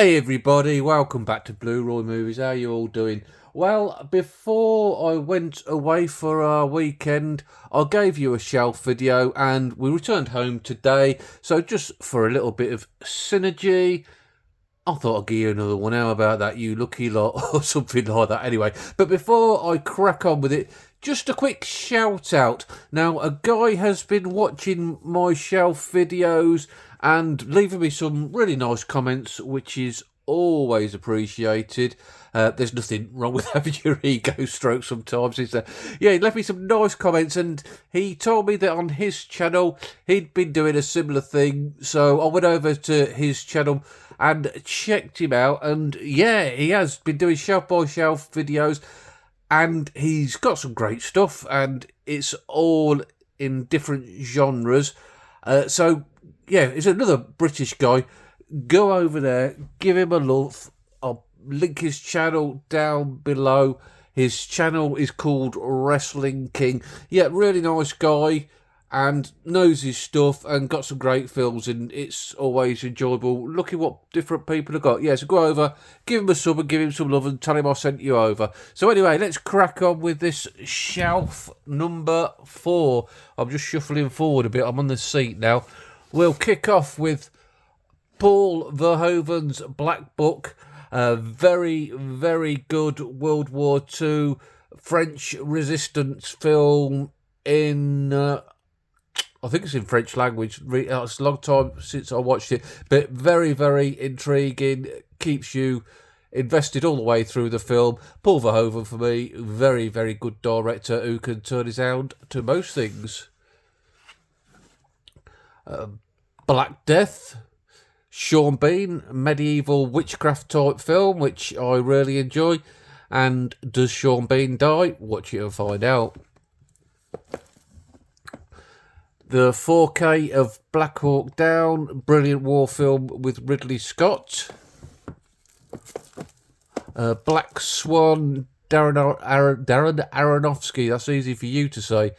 Hey everybody, welcome back to Blu-Roy Movies. How you all doing? Well, before I went away for our weekend, I gave you a shelf video and we returned home today. So just for a little bit of synergy, I thought I'd give you another one. How about that, you lucky lot, or something like that. Anyway, but before I crack on with it, just a quick shout out. Now, a guy has been watching my shelf videos and leaving me some really nice comments, which is always appreciated. There's nothing wrong with having your ego stroke sometimes, is there? Yeah, he left me some nice comments and he told me that on his channel he'd been doing a similar thing. So I went over to his channel and checked him out, and yeah, he has been doing shelf by shelf videos and he's got some great stuff, and it's all in different genres. So yeah, he's another British guy. Go over there, give him a love. I'll link his channel down below. His channel is called Wrestling King. Yeah, really nice guy and knows his stuff and got some great films, and it's always enjoyable looking what different people have got. Yeah, so go over, give him a sub and give him some love and tell him I sent you over. So anyway, let's crack on with this shelf number 4. I'm just shuffling forward a bit. I'm on the seat now. We'll kick off with Paul Verhoeven's Black Book. A very, very good World War II French resistance film in... I think it's in French language. It's a long time since I watched it, but very, very intriguing. Keeps you invested all the way through the film. Paul Verhoeven, for me, very, very good director who can turn his hand to most things. Black Death, Sean Bean, medieval witchcraft type film, which I really enjoy. And does Sean Bean die? Watch it and find out. The 4K of Black Hawk Down, brilliant war film with Ridley Scott. Black Swan, Darren Aronofsky, that's easy for you to say.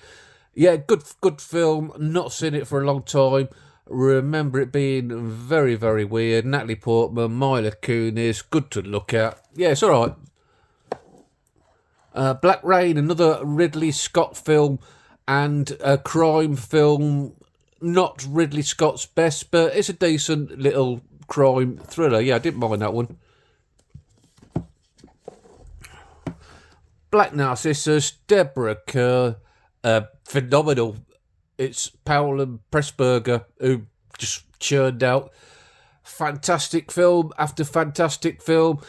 Yeah, good film, not seen it for a long time. Remember it being very, very weird. Natalie Portman, Mila Kunis, good to look at. Yeah, it's alright. Black Rain, another Ridley Scott film, and a crime film, not Ridley Scott's best, but it's a decent little crime thriller. Yeah, I didn't mind that one. Black Narcissus, Deborah Kerr, phenomenal. It's Powell and Pressburger who just churned out fantastic film after fantastic film,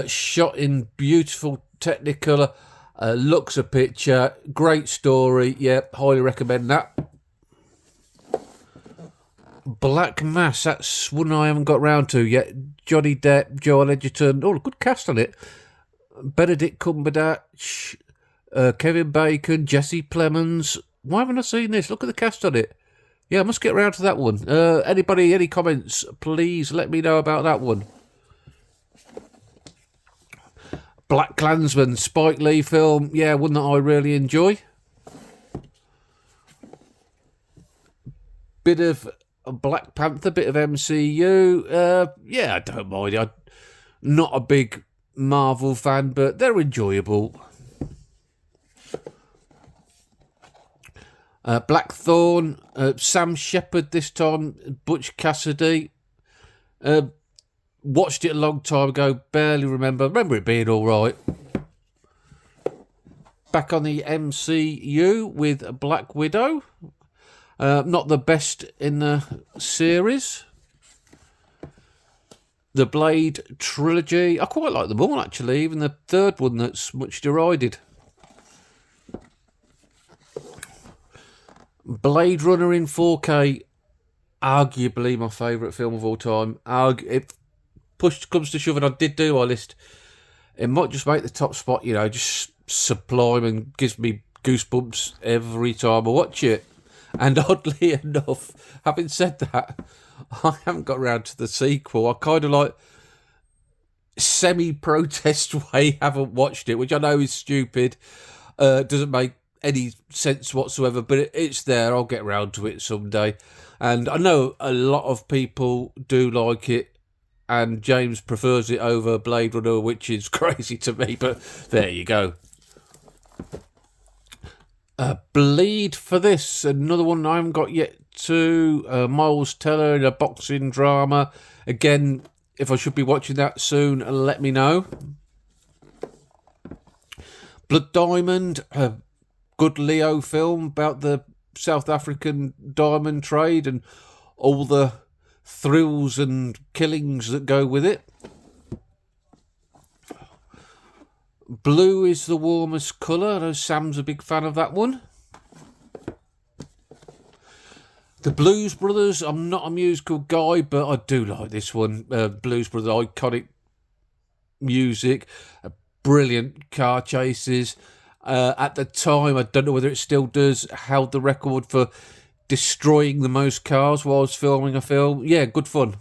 shot in beautiful Technicolor. Looks a picture, great story. Yep, highly recommend that. Black Mass, that's one I haven't got round to yet. Johnny Depp, Joel Edgerton, a good cast on it. Benedict Cumberbatch, Kevin Bacon, Jesse Plemons. Why haven't I seen this? Look at the cast on it. Yeah, I must get round to that one. Anybody, any comments? Please let me know about that one. Black Klansman, Spike Lee film. Yeah, one that I really enjoy. Bit of Black Panther, bit of MCU. Yeah, I don't mind. I'm not a big Marvel fan, but they're enjoyable. Blackthorn, Sam Shepard this time, Butch Cassidy. Watched it a long time ago, barely remember. Remember it being alright. Back on the MCU with Black Widow. Not the best in the series. The Blade trilogy. I quite like them all, actually. Even the third one that's much derided. Blade Runner in 4K. Arguably my favourite film of all time. If push comes to shove, and I did do my list, it might just make the top spot, just sublime and gives me goosebumps every time I watch it. And oddly enough, having said that, I haven't got around to the sequel. I kind of like semi-protest way haven't watched it, which I know is stupid, doesn't make any sense whatsoever, but it's there. I'll get round to it someday. And I know a lot of people do like it. and James prefers it over Blade Runner, which is crazy to me, but there you go. Bleed for this, another one I haven't got yet to. Miles Teller in a boxing drama. Again, if I should be watching that soon, let me know. Blood Diamond, a good Leo film about the South African diamond trade and all the thrills and killings that go with it. Blue is the warmest colour. I know Sam's a big fan of that one. The Blues Brothers, I'm not a musical guy, but I do like this one. Blues Brothers, iconic music, brilliant car chases. At the time, I don't know whether it still does, held the record for destroying the most cars whilst filming a film. Yeah, good fun.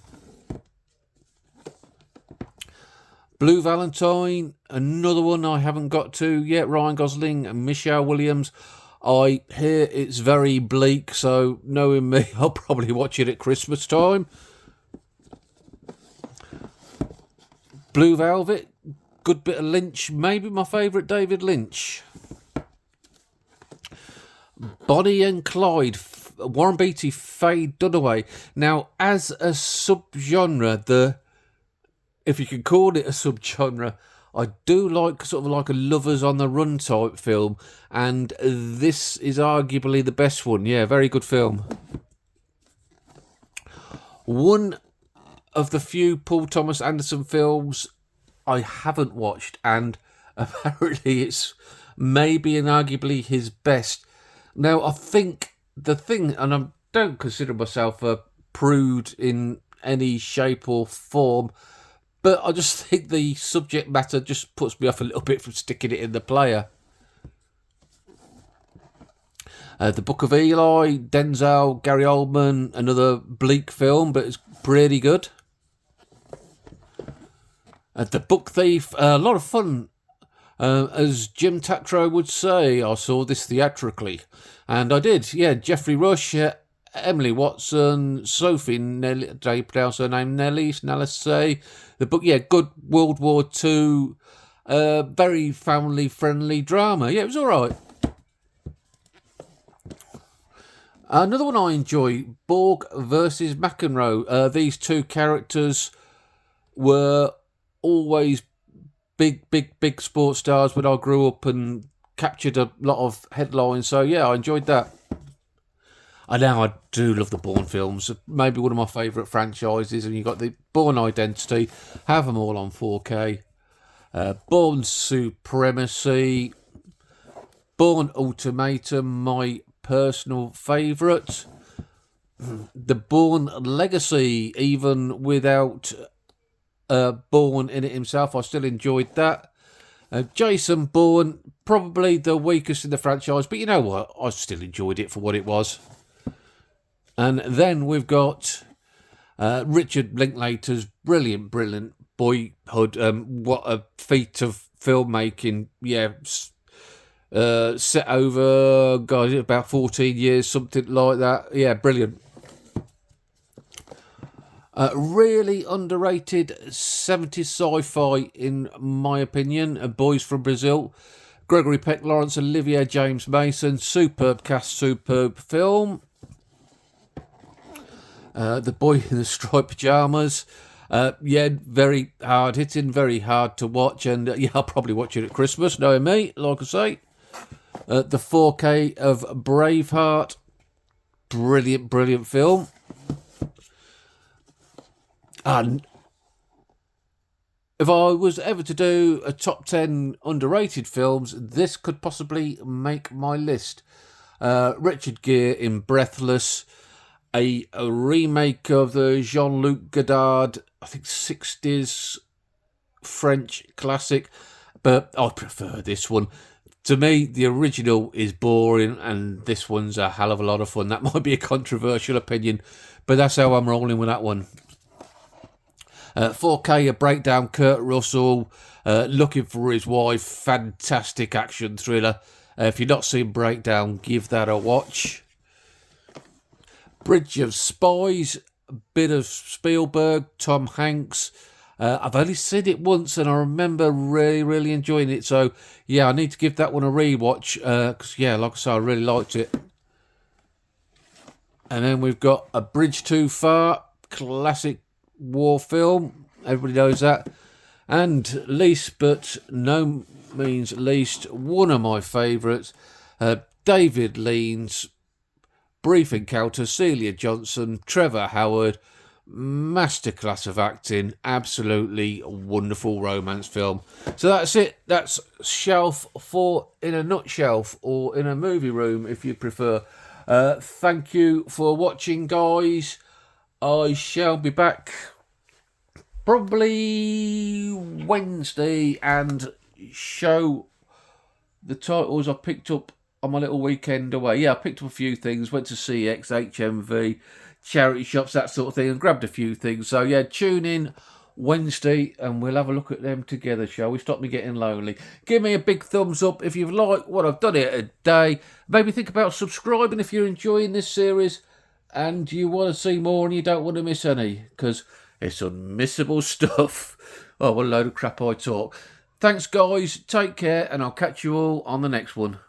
Blue Valentine, another one I haven't got to yet. Ryan Gosling and Michelle Williams. I hear it's very bleak, so knowing me, I'll probably watch it at Christmas time. Blue Velvet, good bit of Lynch, maybe my favourite David Lynch. Bonnie and Clyde, Warren Beatty, Faye Dunaway. Now, as a subgenre, if you can call it a subgenre, I do like sort of like a Lovers on the Run type film, and this is arguably the best one. Yeah, very good film. One of the few Paul Thomas Anderson films I haven't watched, and apparently it's maybe and arguably his best. Now, I think the thing, and I don't consider myself a prude in any shape or form, but I just think the subject matter just puts me off a little bit from sticking it in the player. The Book of Eli, Denzel, Gary Oldman, another bleak film, but it's pretty good. The Book Thief, a lot of fun. As Jim Tatro would say, I saw this theatrically. And I did, yeah. Jeffrey Rush, Emily Watson, Sophie Nelly, did I pronounce her name? Nellis. The book, yeah, good World War II, very family-friendly drama. Yeah, it was all right. Another one I enjoy, Borg versus McEnroe. These two characters were always big sports stars when I grew up and captured a lot of headlines. So, yeah, I enjoyed that. And now I do love the Bourne films. Maybe one of my favourite franchises. And you've got the Bourne Identity. Have them all on 4K. Bourne Supremacy. Bourne Ultimatum, my personal favourite. The Bourne Legacy, even without Bourne in it himself, I still enjoyed that. Jason Bourne, probably the weakest in the franchise, but you know what? I still enjoyed it for what it was. And then we've got Richard Linklater's brilliant Boyhood. What a feat of filmmaking. Yeah, set over, about 14 years, something like that. Yeah, brilliant. Really underrated 70s sci-fi, in my opinion. Boys from Brazil. Gregory Peck Lawrence, Olivia James Mason. Superb cast, superb film. The Boy in the Striped Pyjamas. Yeah, very hard hitting, very hard to watch. And yeah, I'll probably watch it at Christmas, knowing me, like I say. The 4K of Braveheart. Brilliant film. And if I was ever to do a top 10 underrated films, this could possibly make my list. Richard Gere in Breathless, a remake of the Jean-Luc Godard, I think 60s French classic, but I prefer this one. To me, the original is boring, and this one's a hell of a lot of fun. That might be a controversial opinion, but that's how I'm rolling with that one. 4K, a breakdown, Kurt Russell, looking for his wife, fantastic action thriller. If you've not seen Breakdown, give that a watch. Bridge of Spies, bit of Spielberg, Tom Hanks. I've only seen it once and I remember really enjoying it. So, yeah, I need to give that one a rewatch because, yeah, like I say, I really liked it. And then we've got A Bridge Too Far, classic war film. Everybody knows that. And least but no means least, one of my favourites, David Lean's Brief Encounter, Celia Johnson, Trevor Howard, masterclass of acting, absolutely wonderful romance film. So that's it. That's Shelf 4 in a nutshell, or in a movie room if you prefer. Thank you for watching, guys. I shall be back probably Wednesday and show the titles I picked up on my little weekend away. Yeah, I picked up a few things, went to CX, HMV, charity shops, that sort of thing, and grabbed a few things. So yeah, tune in Wednesday and we'll have a look at them together, shall we? Stop me getting lonely. Give me a big thumbs up if you've liked what I've done here today. Maybe think about subscribing if you're enjoying this series and you want to see more and you don't want to miss any, because it's unmissable stuff. Oh, what a load of crap I talk. Thanks, guys. Take care, and I'll catch you all on the next one.